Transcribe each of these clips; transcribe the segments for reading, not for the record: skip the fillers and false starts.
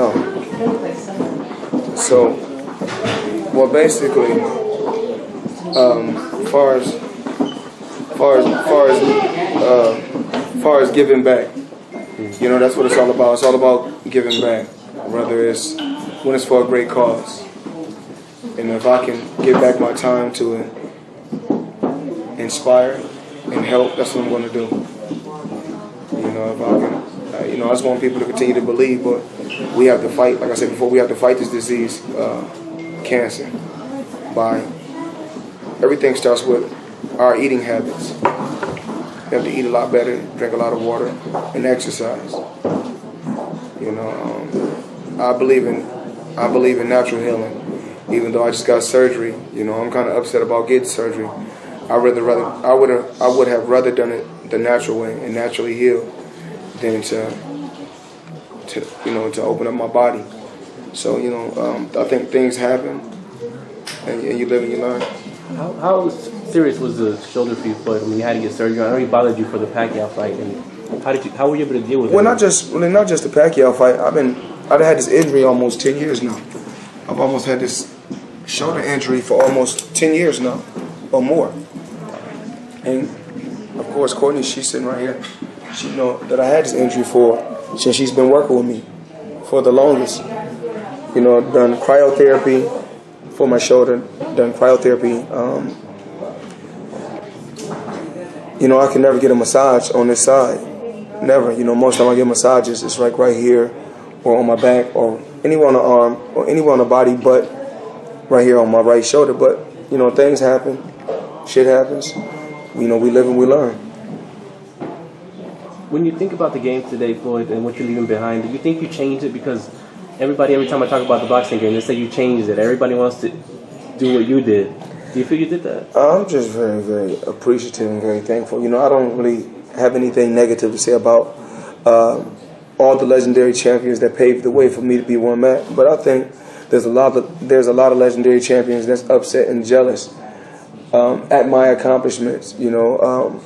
Oh. So, well, basically, far as giving back, you know, that's what it's all about. It's all about giving back, whether it's when it's for a great cause. And if I can give back my time to inspire and help, that's what I'm going to do. You know, if I can, I just want people to continue to believe, but we have to fight. Like I said before, we have to fight this disease, cancer. Everything starts with our eating habits. You have to eat a lot better, drink a lot of water, and exercise. You know, I believe in natural healing. Even though I just got surgery, you know, I'm kind of upset about getting surgery. I would have rather done it the natural way and naturally heal than to open up my body. So, you know, I think things happen, and you live and you learn. How serious was the shoulder for you, Floyd, when you had to get surgery? I know it bothered you for the Pacquiao fight, and how were you able to deal with it? Not just the Pacquiao fight. I've had this injury almost 10 years now. I've almost had this shoulder injury for almost 10 years now, or more. And of course, Courtney, she's sitting right here. She know that I had this injury since she's been working with me for the longest. You know, done cryotherapy for my shoulder, done cryotherapy. You know, I can never get a massage on this side. Never. You know, most of the time I get massages, it's like right here, or on my back, or anywhere on the arm, or anywhere on the body, but right here on my right shoulder. But, you know, things happen. Shit happens. You know, we live and we learn. When you think about the game today, Floyd, and what you're leaving behind, do you think you changed it? Because every time I talk about the boxing game, they say you changed it. Everybody wants to do what you did. Do you feel you did that? I'm just very, very appreciative and very thankful. You know, I don't really have anything negative to say about all the legendary champions that paved the way for me to be where I'm at. But I think there's a lot of legendary champions that's upset and jealous at my accomplishments. You know,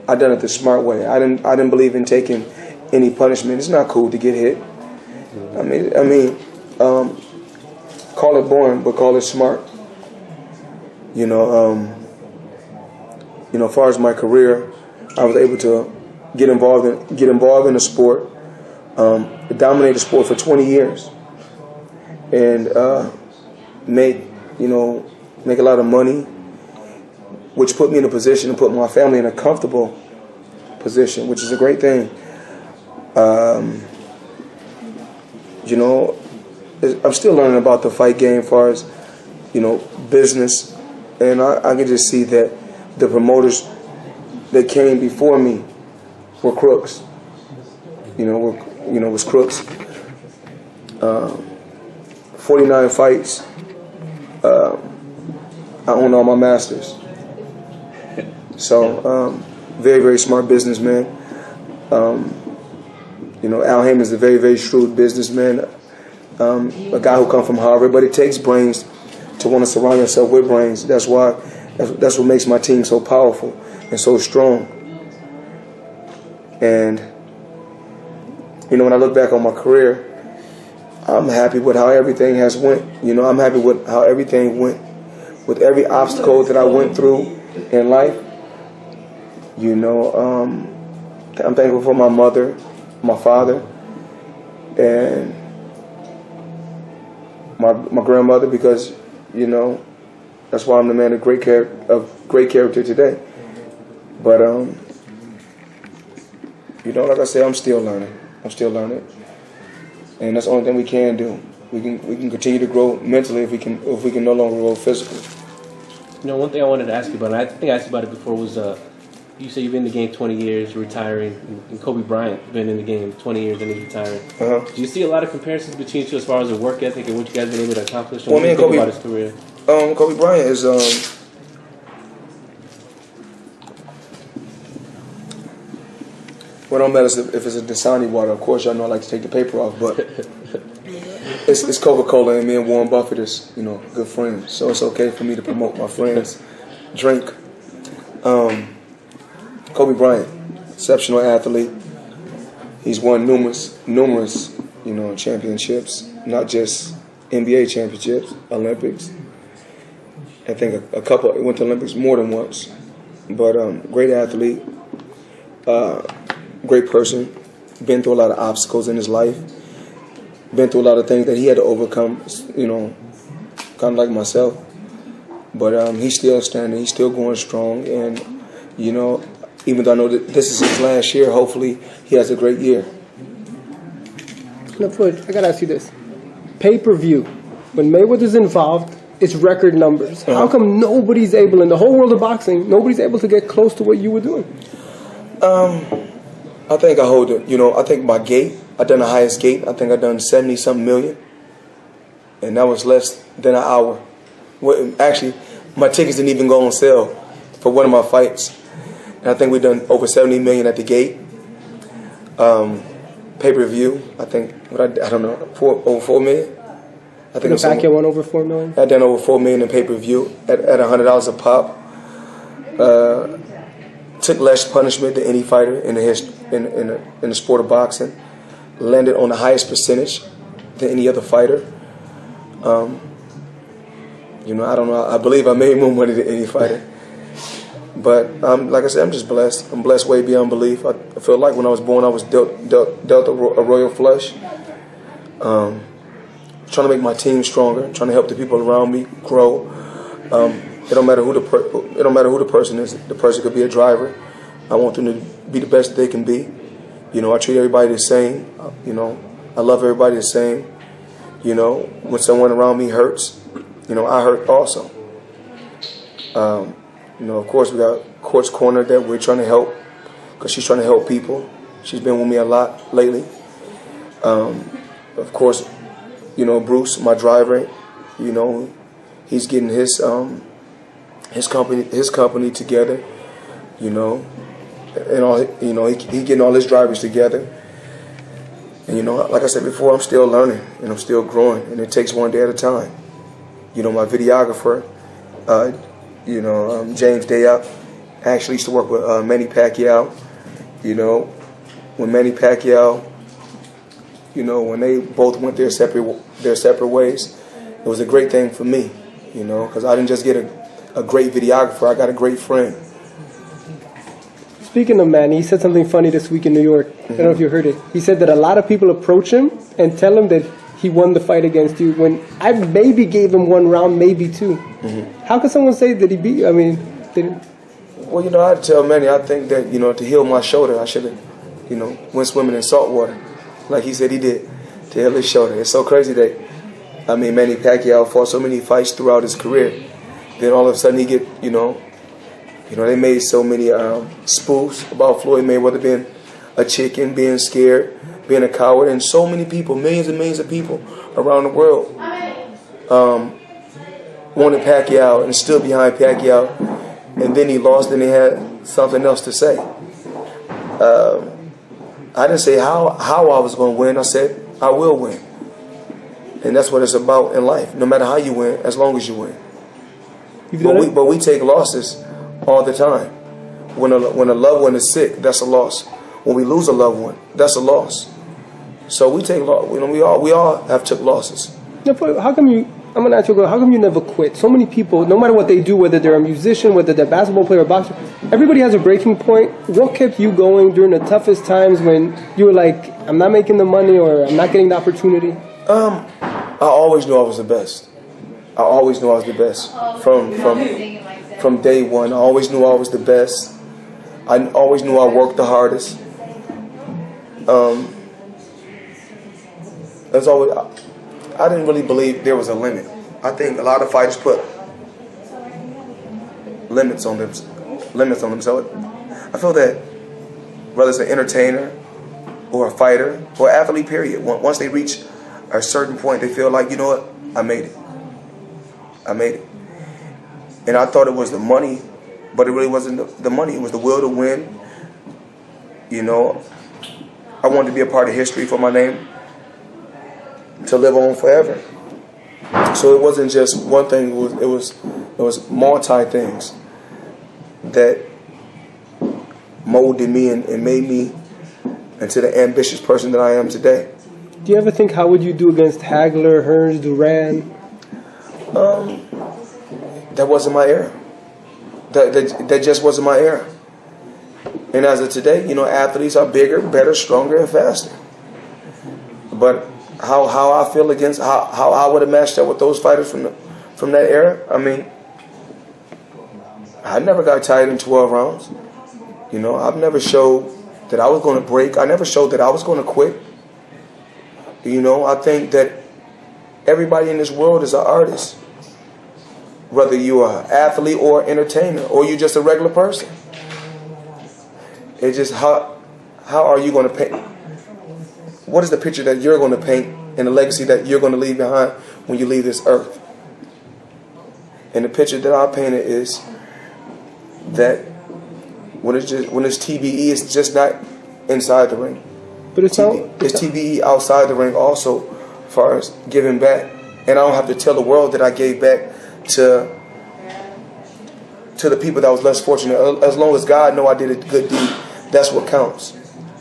I done it the smart way. I didn't believe in taking any punishment. It's not cool to get hit. I mean, call it boring, but call it smart. You know, as far as my career, I was able to get involved in the sport, dominate the sport for 20 years, and make a lot of money, which put me in a position to put my family in a comfortable position, which is a great thing. You know, I'm still learning about the fight game as far as, you know, business, and I can just see that the promoters that came before me were crooks. Was crooks. 49 fights. I own all my masters. So, very, very smart businessman. You know, Al Heyman's a very, very shrewd businessman. A guy who comes from Harvard, but it takes brains to want to surround yourself with brains. That's what makes my team so powerful and so strong. And you know, when I look back on my career, I'm happy with how everything has went. You know, I'm happy with how everything went, with every obstacle that I went through in life. You know, I'm thankful for my mother, my father, and my grandmother, because, you know, that's why I'm the man of great character today. But you know, like I said, I'm still learning. And that's the only thing we can do. We can continue to grow mentally if we can no longer grow physically. You know, one thing I wanted to ask you about, and I think I asked you about it before, was you say you've been in the game 20 years, retiring, and Kobe Bryant been in the game 20 years and he's retiring. Do you see a lot of comparisons between you two as far as the work ethic and what you guys been able to accomplish? Well, what do you think about his career? Kobe Bryant is well, don't matter if it's a Dasani water. Of course, y'all know I like to take the paper off, but it's Coca-Cola, and me and Warren Buffett is, you know, good friends. So it's okay for me to promote my friends' drink. Kobe Bryant, exceptional athlete. He's won numerous championships, not just NBA championships, Olympics. I think a couple went to Olympics more than once. But great athlete, great person, been through a lot of obstacles in his life, been through a lot of things that he had to overcome, kind of like myself. But he's still standing, he's still going strong, and, even though I know that this is his last year, hopefully he has a great year. Now, Floyd, I got to ask you this. Pay-per-view, when Mayweather's involved, it's record numbers. How come nobody's able, in the whole world of boxing, nobody's able to get close to what you were doing? I think I hold it. I think my gate, I done the highest gate. I think I done 70-something million. And that was less than an hour. Actually, my tickets didn't even go on sale for one of my fights. And I think we done over 70 million at the gate. Pay-per-view, I think, I don't know, over 4 million. I think Pacquiao won over 4 million. I done over 4 million in pay-per-view at $100 a pop. Took less punishment than any fighter in the sport of boxing. Landed on the highest percentage than any other fighter. I don't know. I believe I made more money than any fighter. But like I said, I'm just blessed. I'm blessed way beyond belief. I feel like when I was born, I was dealt a royal flush. Trying to make my team stronger, trying to help the people around me grow. It don't matter who the person is. The person could be a driver. I want them to be the best they can be. I treat everybody the same. I love everybody the same. When someone around me hurts, I hurt also. Of course, we got Court's Corner that we're trying to help because she's trying to help people. She's been with me a lot lately. Of course, Bruce, my driver, he's getting his company together, and all, he getting all his drivers together. And like I said before, I'm still learning and I'm still growing, and it takes one day at a time. My videographer, James Dayup, actually used to work with Manny Pacquiao. When Manny Pacquiao, when they both went their separate ways, it was a great thing for me, because I didn't just get a great videographer, I got a great friend. Speaking of Manny, he said something funny this week in New York. I don't know if you heard it. He said that a lot of people approach him and tell him that he won the fight against you when I maybe gave him 1 round, maybe 2. How could someone say that he beat you? I mean, well, I had to tell Manny, I think that, to heal my shoulder, I should have, went swimming in salt water, like he said he did, to heal his shoulder. It's so crazy that, Manny Pacquiao fought so many fights throughout his career. Then all of a sudden he get, they made so many spoofs about Floyd Mayweather being a chicken, being scared, being a coward, and so many people, millions and millions of people around the world wanted Pacquiao and stood behind Pacquiao, and then he lost and they had something else to say. I didn't say how I was going to win. I said I will win. And that's what it's about in life. No matter how you win, as long as you win. But we take losses all the time. When a loved one is sick, that's a loss. When we lose a loved one, that's a loss. So we take loss. We all have took losses. Now, how come you? I'm gonna ask you, how come you never quit? So many people, no matter what they do, whether they're a musician, whether they're a basketball player or boxer, everybody has a breaking point. What kept you going during the toughest times when you were like, I'm not making the money or I'm not getting the opportunity? I always knew I was the best. I always knew I was the best from day one. I always knew I was the best. I always knew I worked the hardest. That's always. I didn't really believe there was a limit. I think a lot of fighters put limits on themselves. I feel that whether it's an entertainer or a fighter or athlete, period, once they reach a certain point, they feel like, you know what, I made it. I made it. And I thought it was the money, but it really wasn't the money. It was the will to win. I wanted to be a part of history for my name to live on forever. So it wasn't just one thing. It was multi things that molded me and made me into the ambitious person that I am today. Do you ever think, how would you do against Hagler, Hearns, Duran? That wasn't my era. That just wasn't my era. And as of today, you know, athletes are bigger, better, stronger, and faster. But how I feel against how I would have matched up with those fighters from that era, I mean, I never got tired in 12 rounds. You know, I've never showed that I was going to break. I never showed that I was going to quit. You know, I think that everybody in this world is an artist. Whether you're an athlete or entertainer, or you're just a regular person. It's just how are you going to paint? What is the picture that you're going to paint and the legacy that you're going to leave behind when you leave this earth? And the picture that I painted is that when it's TBE, it's just not inside the ring. But it's not. It's TBE outside the ring also, as far as giving back. And I don't have to tell the world that I gave back to the people that was less fortunate. As long as God know I did a good deed, that's what counts.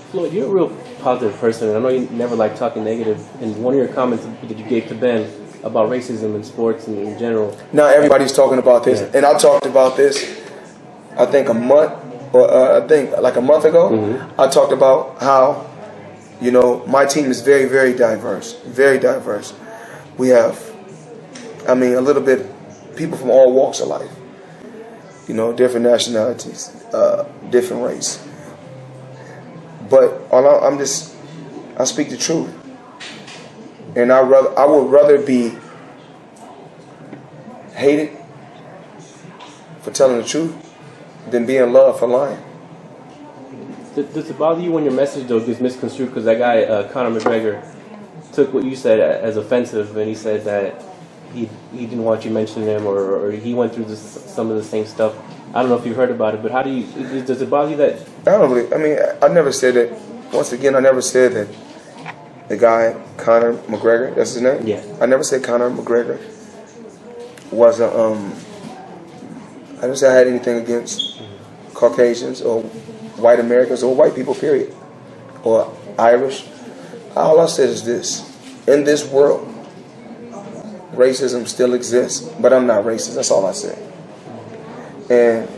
Floyd, you're a real positive person, and I know you never like talking negative. And one of your comments that you gave to Ben about racism in sports and in general. Now everybody's talking about this, and I talked about this, I think a month ago. Mm-hmm. I talked about how, you know, my team is very, very diverse, very diverse. We have, I mean, a little bit people from all walks of life. You know, different nationalities, different race. But I speak the truth, and I would rather be hated for telling the truth than be in love for lying. Does it bother you when your message though gets misconstrued? Because that guy Conor McGregor took what you said as offensive, and he said that he didn't want you mentioning him, or he went through some of the same stuff. I don't know if you heard about it, but how does it bother you that? I don't really. I mean, I never said that. Once again, I never said that the guy Conor McGregor, that's his name. Yeah. I never said Conor McGregor was a. I never said I had anything against Caucasians or white Americans or white people, period, or Irish. All I said is this: in this world, racism still exists, but I'm not racist. That's all I said. And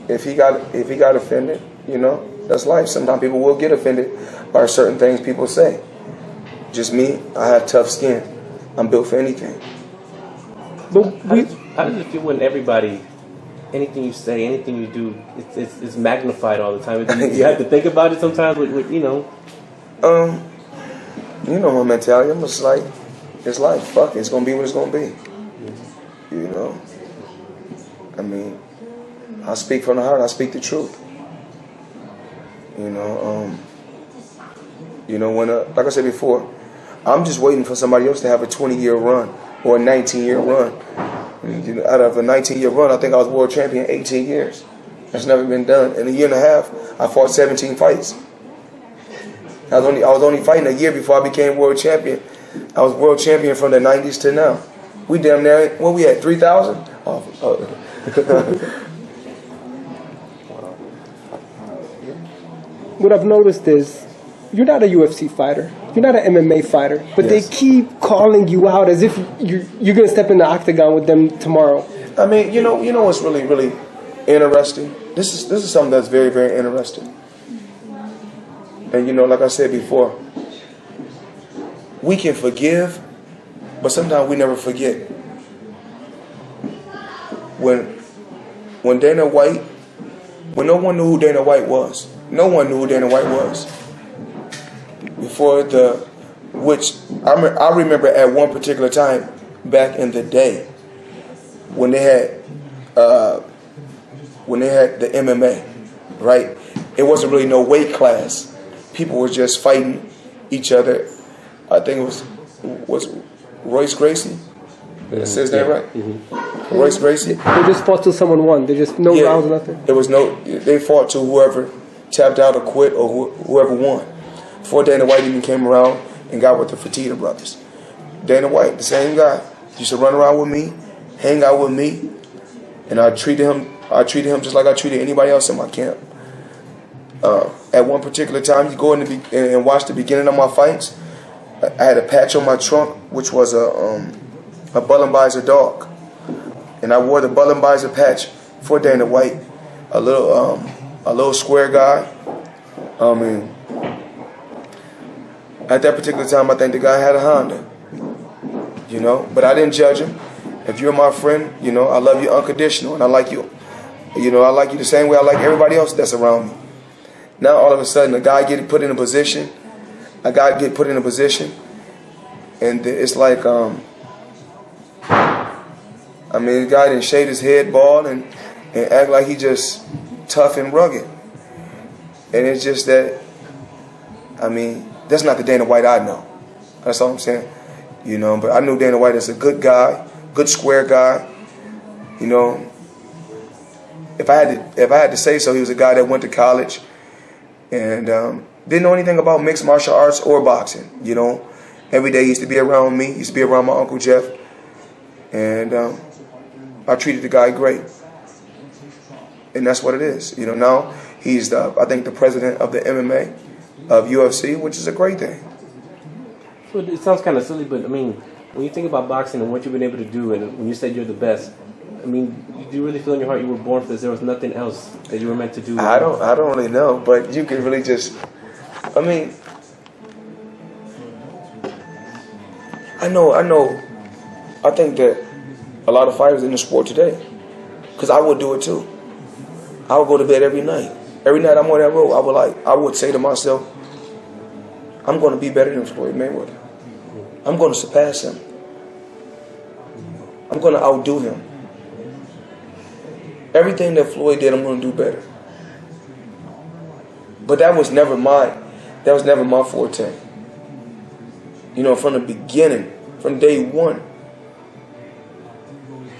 if he got offended, you know, that's life. Sometimes people will get offended by certain things people say. Just me, I have tough skin. I'm built for anything. But how does it feel when everybody, anything you say, anything you do, it's magnified all the time? You have to think about it sometimes. With you know. You know my mentality. I'm just like, it's life. Fuck it. It's gonna be what it's gonna be. You know. I mean, I speak from the heart. I speak the truth. You know. When like I said before, I'm just waiting for somebody else to have a 20-year run or a 19-year run. You know, out of a 19-year run, I think I was world champion 18 years. That's never been done. In a year and a half, I fought 17 fights. I was only fighting a year before I became world champion. I was world champion from the 90s to now. We damn near, what we had, 3,000? What I've noticed is you're not a UFC fighter. You're not an MMA fighter. But Yes. they keep calling you out as if you're going to step in the octagon with them tomorrow. I mean, you know what's really, really interesting? This is something that's very, very interesting. And, you know, like I said before, we can forgive, but sometimes we never forget. When Dana White, when no one knew who Dana White was, no one knew who Dana White was. Which I remember at one particular time back in the day when they had the MMA, right? It wasn't really no weight class. People were just fighting each other. I think it was Royce Gracie. That says that right? Mm-hmm. Royce Gracie. They just fought till someone won. They just no rounds, nothing. They fought to whoever tapped out or quit or whoever won. Before Dana White even came around and got with the Fertitta brothers. Dana White, the same guy, used to run around with me, hang out with me, and I treated him just like I treated anybody else in my camp. At one particular time, you go in and watch the beginning of my fights. I had a patch on my trunk, which was a Berlynner's dog, and I wore the Berlynner's patch for Dana White, a little square guy. I mean, at that particular time, I think the guy had a Honda, you know. But I didn't judge him. If you're my friend, you know, I love you unconditional, and I like you. You know, I like you the same way I like everybody else that's around me. Now all of a sudden, a guy get put in a position, and it's like, I mean, the guy didn't shave his head bald and act like he just tough and rugged. And it's just that, I mean, that's not the Dana White I know. That's all I'm saying. You know, but I knew Dana White as a good guy, good square guy. You know, if I had to say so, he was a guy that went to college and didn't know anything about mixed martial arts or boxing. You know, every day he used to be around me. He used to be around my Uncle Jeff, and I treated the guy great. And that's what it is. You know, now he's I think the president of the MMA of UFC, which is a great thing. Well, it sounds kind of silly, but I mean, when you think about boxing and what you've been able to do, and when you said you're the best, I mean, do you really feel in your heart you were born for this? There was nothing else that you were meant to do? I don't really know, but you can really just, I mean, I think that a lot of fighters in the sport today, because I would do it too. I would go to bed every night. Every night I'm on that road, I would say to myself, I'm going to be better than Floyd Mayweather. I'm going to surpass him. I'm going to outdo him. Everything that Floyd did, I'm going to do better. But that was never my forte. You know, from the beginning, from day one,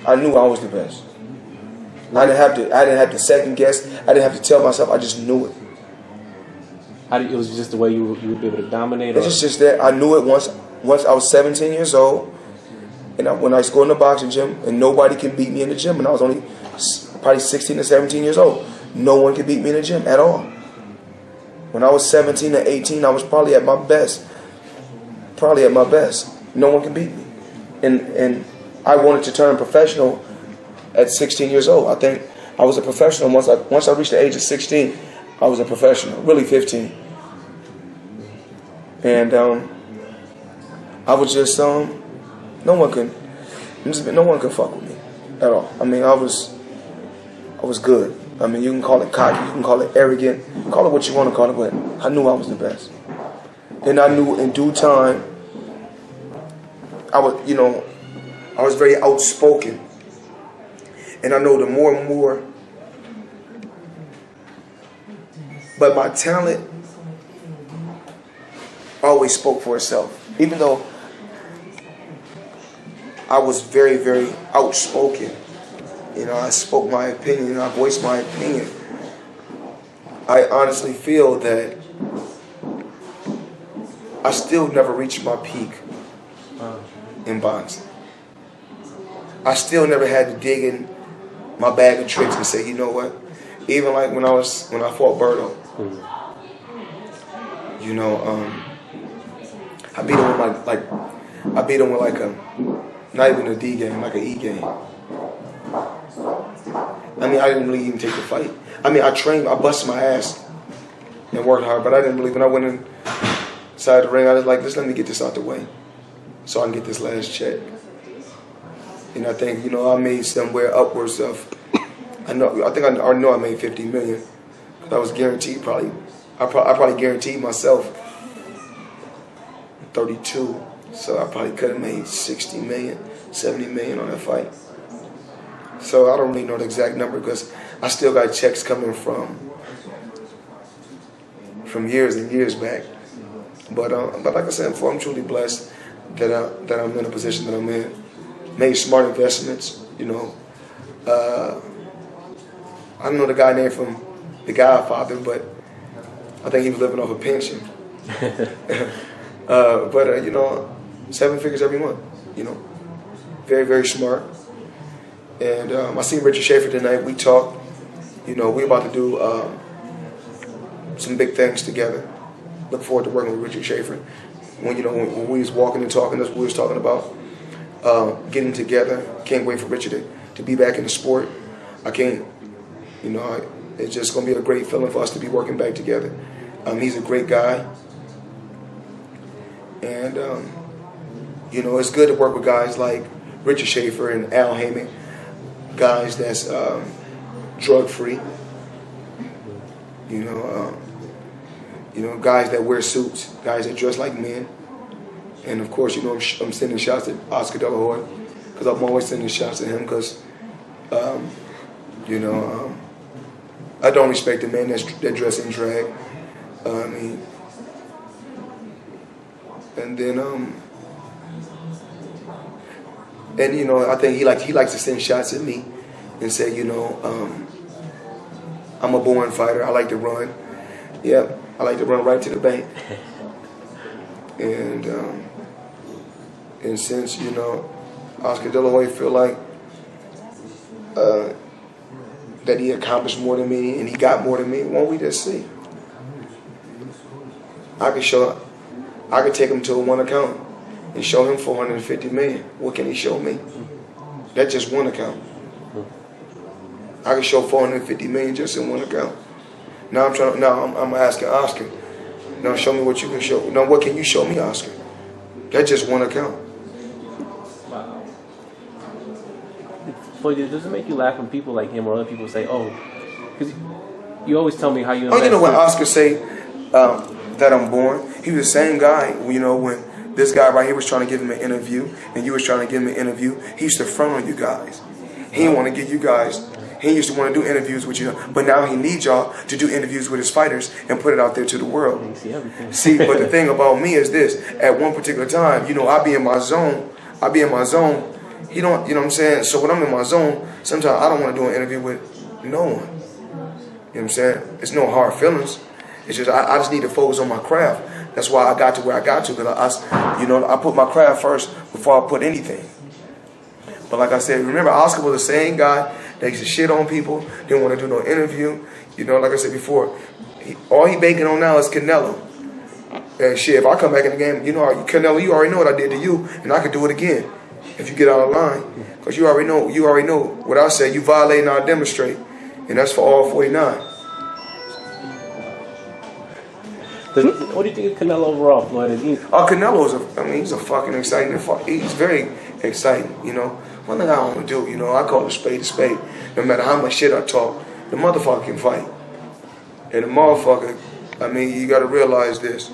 I knew I was the best. I didn't have to second guess. I didn't have to tell myself. I just knew it. It was just the way you would be able to dominate? It's just that I knew it once I was 17 years old, and when I was going to the boxing gym, and nobody could beat me in the gym, and I was only probably 16 or 17 years old. No one could beat me in the gym at all. When I was 17 or 18, I was probably at my best. No one could beat me. And I wanted to turn professional at 16 years old. I think I was a professional once I reached the age of 16. I was a professional, really 15. And I was just no one could fuck with me at all. I mean, I was good. I mean, you can call it cocky, you can call it arrogant, call it what you want to call it, but I knew I was the best. And I knew in due time, I was very outspoken. And I know the more and more, but my talent always spoke for itself. Even though I was very, very outspoken, you know, I spoke my opinion, I voiced my opinion. I honestly feel that I still never reached my peak in boxing. I still never had to dig in my bag of tricks and say, you know what? Even like when I fought Berto, you know, I beat him with not even a D game, like an E game. I mean, I didn't really even take the fight. I mean, I trained, I busted my ass and worked hard, but I didn't believe when I went inside the ring, I was like, just let me get this out the way so I can get this last check. And I think, you know, I made somewhere upwards of, I know I made 50 million. I was guaranteed I probably guaranteed myself 32. So I probably could have made 60 million, 70 million on that fight. So I don't really know the exact number because I still got checks coming from years and years back. But like I said before, I'm truly blessed that I'm in a position that I'm in. Made smart investments, you know. I don't know the guy named from The Godfather, but I think he was living off a pension. But you know, 7 figures every month, you know. Very, very smart. And I seen Richard Schaefer tonight. We talked. You know, we about to do some big things together. Look forward to working with Richard Schaefer. when when we was walking and talking, that's what we was talking about. Getting together. Can't wait for Richard to be back in the sport. I can't, it's just going to be a great feeling for us to be working back together. He's a great guy. And, it's good to work with guys like Richard Schaefer and Al Heyman, guys that's drug-free. Guys that wear suits, guys that dress like men. And of course, I'm sending shots at Oscar De La Hoya, because I'm always sending shots at him, because, I don't respect the men that dress in drag. And then, I think he likes to send shots at me and say, I'm a born fighter. I like to run. Yeah, I like to run right to the bank. And since, Oscar De La Hoya feel like that he accomplished more than me and he got more than me, won't we just see? I could take him to a one account and show him 450 million. What can he show me? That's just one account. I can show 450 million just in one account. Now I'm asking Oscar. Now show me what you can show. Now what can you show me, Oscar? That's just one account. Wow. Floyd, does it make you laugh when people like him or other people say, "Oh," because you always tell me how you. Oh, when Oscar say that I'm born, he was the same guy. When this guy right here was trying to give him an interview, and you was trying to give him an interview, he used to front on you guys. He didn't want to give you guys. He used to want to do interviews with you, but now he needs y'all to do interviews with his fighters and put it out there to the world. See, but the thing about me is this: at one particular time, I be in my zone. He don't, what I'm saying? So when I'm in my zone, sometimes I don't want to do an interview with no one. You know what I'm saying? It's no hard feelings. It's just I just need to focus on my craft. That's why I got to where I got to, because I put my craft first before I put anything. But like I said, remember, Oscar was the same guy that used to shit on people, didn't want to do no interview. Like I said before, all he banking on now is Canelo. And shit, if I come back in the game, Canelo, you already know what I did to you, and I could do it again if you get out of line. Because you already know what I say. You violate and I demonstrate. And that's for all 49. What do you think of Canelo overall, Floyd? Canelo's he's a fucking exciting. He's very exciting, One thing I don't want to do, I call a spade a spade. No matter how much shit I talk, the motherfucker can fight. And the motherfucker, you got to realize this.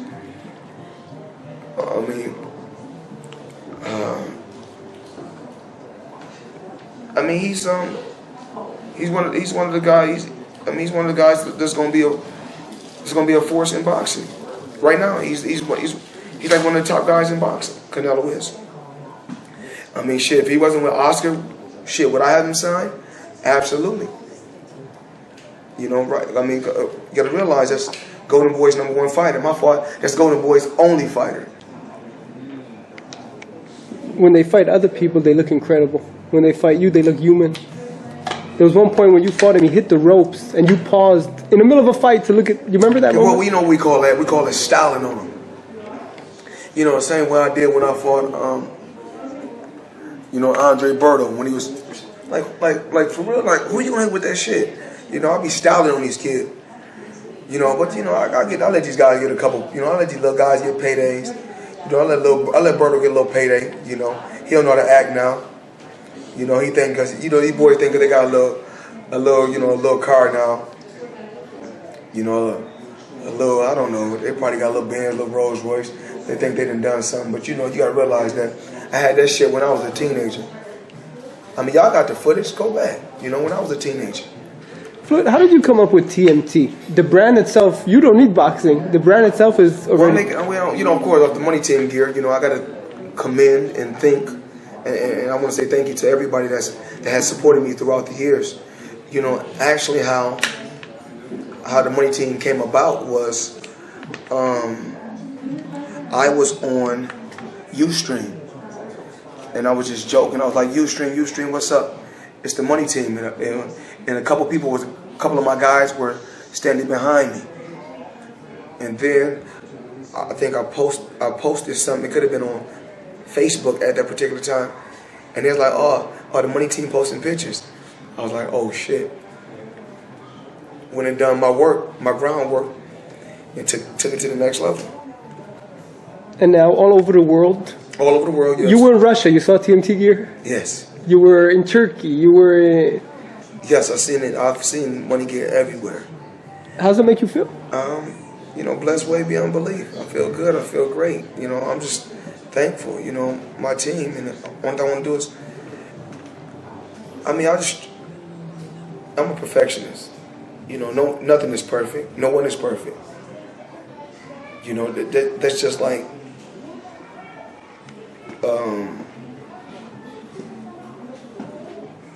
He's one of the guys. He's one of the guys that's going to be a force in boxing. Right now, he's like one of the top guys in boxing. Canelo is. Shit, if he wasn't with Oscar, shit, would I have him signed? Absolutely. Right? You got to realize that's Golden Boy's #1 fighter. My fault. That's Golden Boy's only fighter. When they fight other people, they look incredible. When they fight you, they look human. There was one point when you fought him, he hit the ropes, and you paused in the middle of a fight to look at. You remember that moment? Well, we call that. We call it styling on him. The same way I did when I fought, Andre Berto, when he was like for real, like, who you gonna hit with that shit? I'll be styling on these kids. But I let these guys get a couple. I let these little guys get paydays. I let Berto get a little payday. He don't know how to act now. He think because these boys think they got a little car now. A little, I don't know. They probably got a little Benz, a little Rolls Royce. They think they done something, but you gotta realize that I had that shit when I was a teenager. Y'all got the footage. Go back. When I was a teenager. Floyd, how did you come up with TMT? The brand itself, you don't need boxing. The brand itself is already. Of course, off the Money Team gear, I gotta commend and think. And I want to say thank you to everybody that has supported me throughout the years. Actually how the Money Team came about was I was on Ustream, and I was just joking. I was like, Ustream, what's up? It's the Money Team, and a couple of my guys were standing behind me, and then I think I posted something. It could have been on Facebook at that particular time, and they're like, "Oh, the money team posting pictures." I was like, "Oh shit!" Went and done my work, my groundwork, and took it to the next level. And now all over the world. All over the world, yes. You were in Russia. You saw TMT gear. Yes. You were in Turkey. You were in... Yes, I've seen it. I've seen money gear everywhere. How does it make you feel? You know, blessed way beyond belief. I feel good. I feel great. You know, I'm just thankful. You know, my team, and one thing I want to do is, I'm a perfectionist. You know, nothing is perfect. No one is perfect. You know, that's just like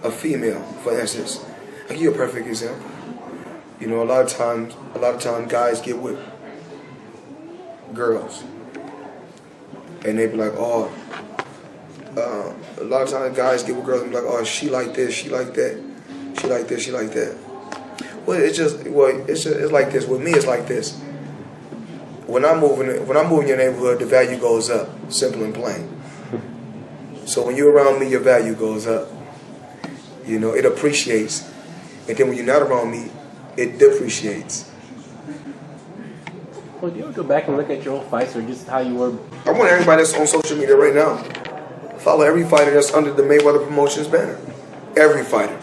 a female, for instance. I'll give you a perfect example. You know, a lot of times guys get with girls, and they be like, "Oh." A lot of times guys get with girls and be like, "Oh, she like this, she like that, she like this, she like that." Well, it's like this. With me, it's like this. When I'm moving your neighborhood, the value goes up, simple and plain. So when you're around me, your value goes up. You know, it appreciates. And then when you're not around me, it depreciates. Well, do you ever go back and look at your old fights or just how you were? I want everybody that's on social media right now, follow every fighter that's under the Mayweather Promotions banner. Every fighter.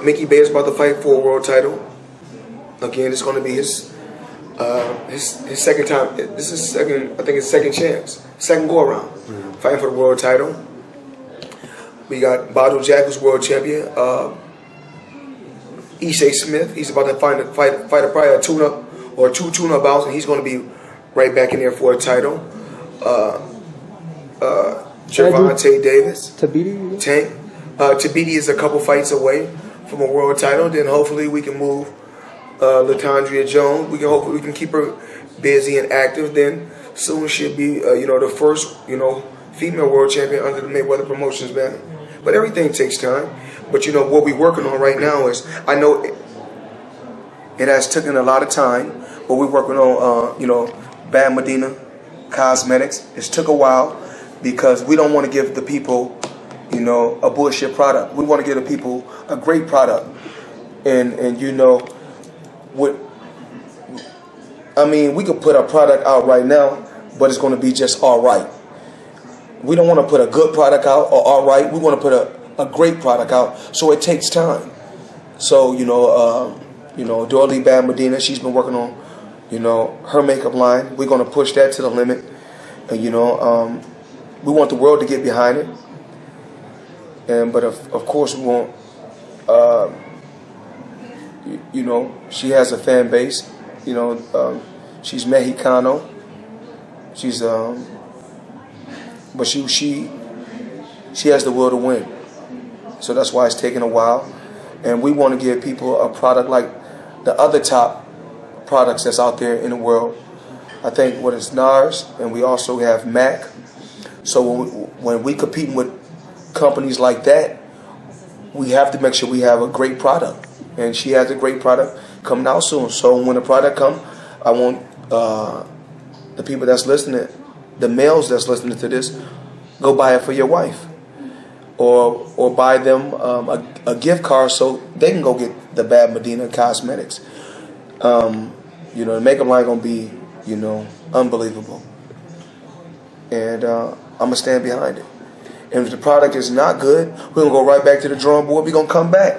Mickey Bay is about to fight for a world title. Again, it's going to be his second time. This is his second chance, second go around, fighting for the world title. We got Badu Jack, who's world champion. Ishe Smith, he's about to fight probably a tune-up or two tune-up bouts, and he's going to be right back in there for a title. Gervonta Davis, Tank. Tabiti is a couple fights away from a world title. Then hopefully we can move Latondria Jones. Hopefully we can keep her busy and active. Then soon she'll be the first female world champion under the Mayweather Promotions banner. But everything takes time. But what we're working on right now is, I know it has taken a lot of time, but we're working on Bam Medina Cosmetics. It's took a while because we don't want to give the people a bullshit product. We want to give the people a great product. And we could put a product out right now, but it's going to be just all right. We don't want to put a good product out or all right. We want to put a great product out, so it takes time. So Dorley Bam Medina, she's been working on her makeup line. We're going to push that to the limit, and we want the world to get behind it. But of course we want she has a fan base. She's Mexicano. She's but she has the will to win. So that's why it's taking a while. And we want to give people a product like the other top products that's out there in the world. I think what is NARS, and we also have MAC. So when we competing with companies like that, we have to make sure we have a great product. And she has a great product coming out soon. So when the product comes, I want the people that's listening, the males that's listening to this, go buy it for your wife. Or buy them a gift card so they can go get the Bam Medina Cosmetics. The makeup line gonna be, unbelievable. And I'm gonna stand behind it. And if the product is not good, we're gonna go right back to the drawing board. We're gonna come back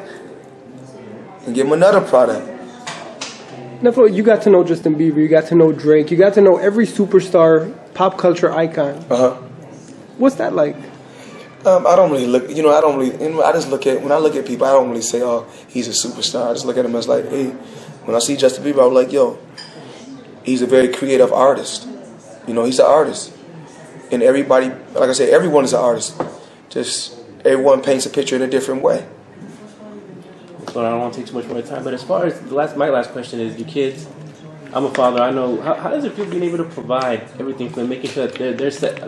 and give them another product. Now, Floyd, you got to know Justin Bieber, you got to know Drake, you got to know every superstar, pop culture icon. What's that like? I don't really look, I just look at, when I look at people, I don't really say, oh, he's a superstar. I just look at him as like, hey, when I see Justin Bieber, I'm like, yo, he's a very creative artist. He's an artist. And everybody, like I said, everyone is an artist. Just everyone paints a picture in a different way. So I don't want to take too much more time, but as far as my last question is, your kids, I'm a father, I know, how does it feel being able to provide everything for them, making sure that they're set?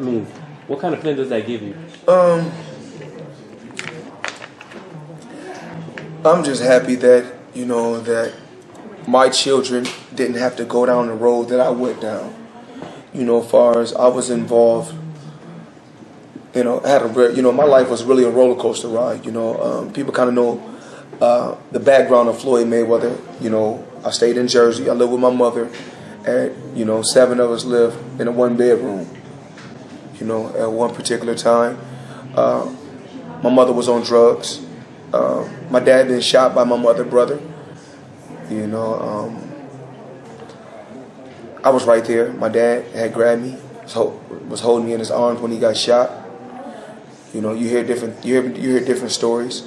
What kind of feeling does that give you? I'm just happy that, that my children didn't have to go down the road that I went down. You know, as far as I was involved, you know, my life was really a roller coaster ride. You know, people kind of know the background of Floyd Mayweather. You know, I stayed in Jersey. I lived with my mother, and you know, 7 of us lived in a 1-bedroom. You know, at one particular time, my mother was on drugs. My dad been shot by my mother's brother. You know, I was right there. My dad had grabbed me, was holding me in his arms when he got shot. You know, you hear different stories.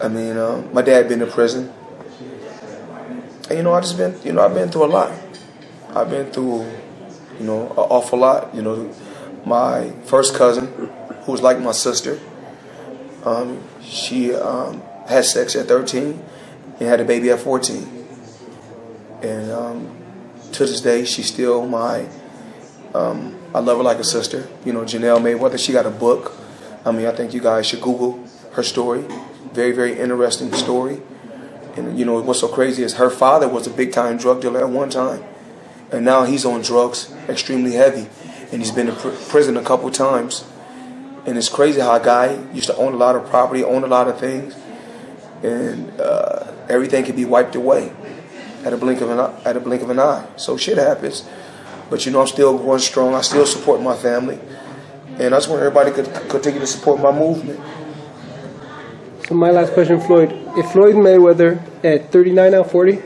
I mean, my dad been in prison, and you know, I've been through a lot. I've been through, you know, an awful lot. You know, my first cousin, who was like my sister, she had sex at 13 and had a baby at 14. And to this day, she's still my, I love her like a sister. You know, Janelle Mayweather, she got a book. I mean, I think you guys should Google her story. Very, very interesting story. And, you know, what's so crazy is her father was a big-time drug dealer at one time. And now he's on drugs, extremely heavy. And he's been in prison a couple times. And it's crazy how a guy used to own a lot of property, own a lot of things, and everything can be wiped away at a blink of an eye. So shit happens. But you know, I'm still going strong. I still support my family. And I just want everybody to continue to support my movement. So my last question, Floyd. If Floyd Mayweather at 39 now, 40?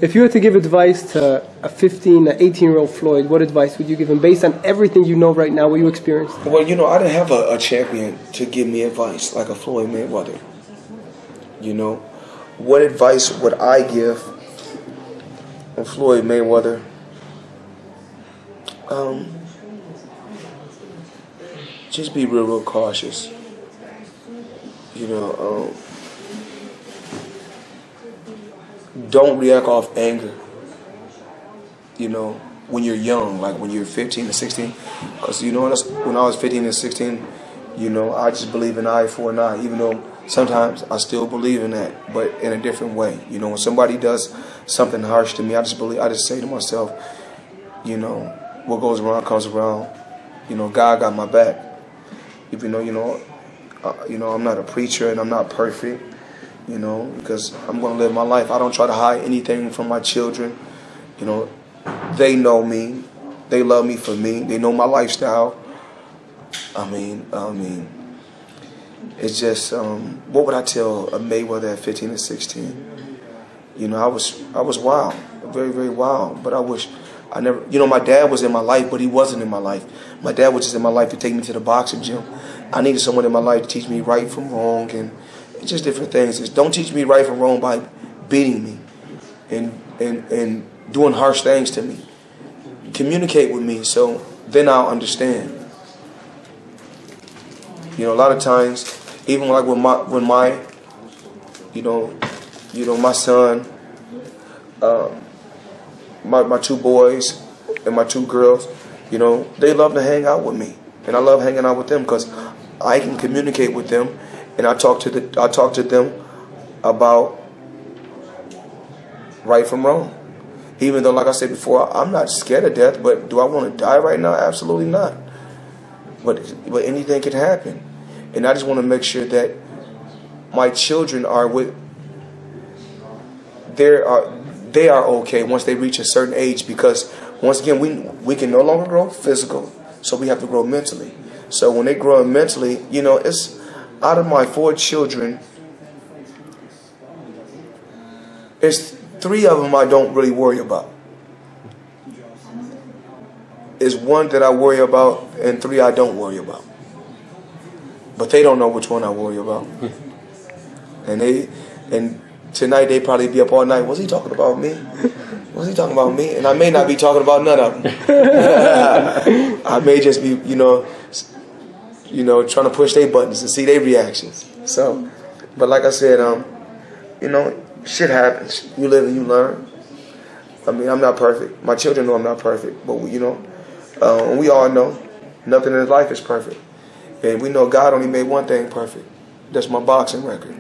If you had to give advice to a 18-year-old Floyd, what advice would you give him based on everything you know right now, what you experienced? Well, you know, I didn't have a champion to give me advice like a Floyd Mayweather. You know, what advice would I give Floyd Mayweather? Just be real cautious. You know, don't react off anger. You know, when you're young, like when you're 15 or 16. Because, you know, when I was 15 and 16, you know, I just believe in eye for an eye, even though sometimes I still believe in that, but in a different way. You know, when somebody does something harsh to me, I just say to myself, you know, what goes around comes around. You know, God got my back. Even though, you know, I'm not a preacher and I'm not perfect, you know, because I'm going to live my life. I don't try to hide anything from my children. You know, they know me. They love me for me. They know my lifestyle. I mean, it's just, what would I tell a Mayweather at 15 and 16? You know, I was wild, very, very wild. But I never, you know, my dad was in my life, but he wasn't in my life. My dad was just in my life to take me to the boxing gym. I needed someone in my life to teach me right from wrong and just different things. Just don't teach me right from wrong by beating me and doing harsh things to me. Communicate with me so then I'll understand. You know, a lot of times, even like when my my son, my 2 boys and my 2 girls, you know, they love to hang out with me, and I love hanging out with them because I can communicate with them, and I talk to them about right from wrong. Even though, like I said before, I'm not scared of death, but do I want to die right now? Absolutely not. But anything can happen, and I just want to make sure that my children they are okay once they reach a certain age, because once again we can no longer grow physical, so we have to grow mentally. So when they grow mentally, you know, it's out of my 4 children, it's 3 of them I don't really worry about. It's 1 that I worry about and 3 I don't worry about. But they don't know which one I worry about. And tonight they probably be up all night. Was he talking about me? Was he talking about me? And I may not be talking about none of them. I may just be, you know, trying to push their buttons and see their reactions. So, but like I said, you know, shit happens. You live and you learn. I mean, I'm not perfect. My children know I'm not perfect, but you know, and we all know nothing in life is perfect. And we know God only made one thing perfect. That's my boxing record.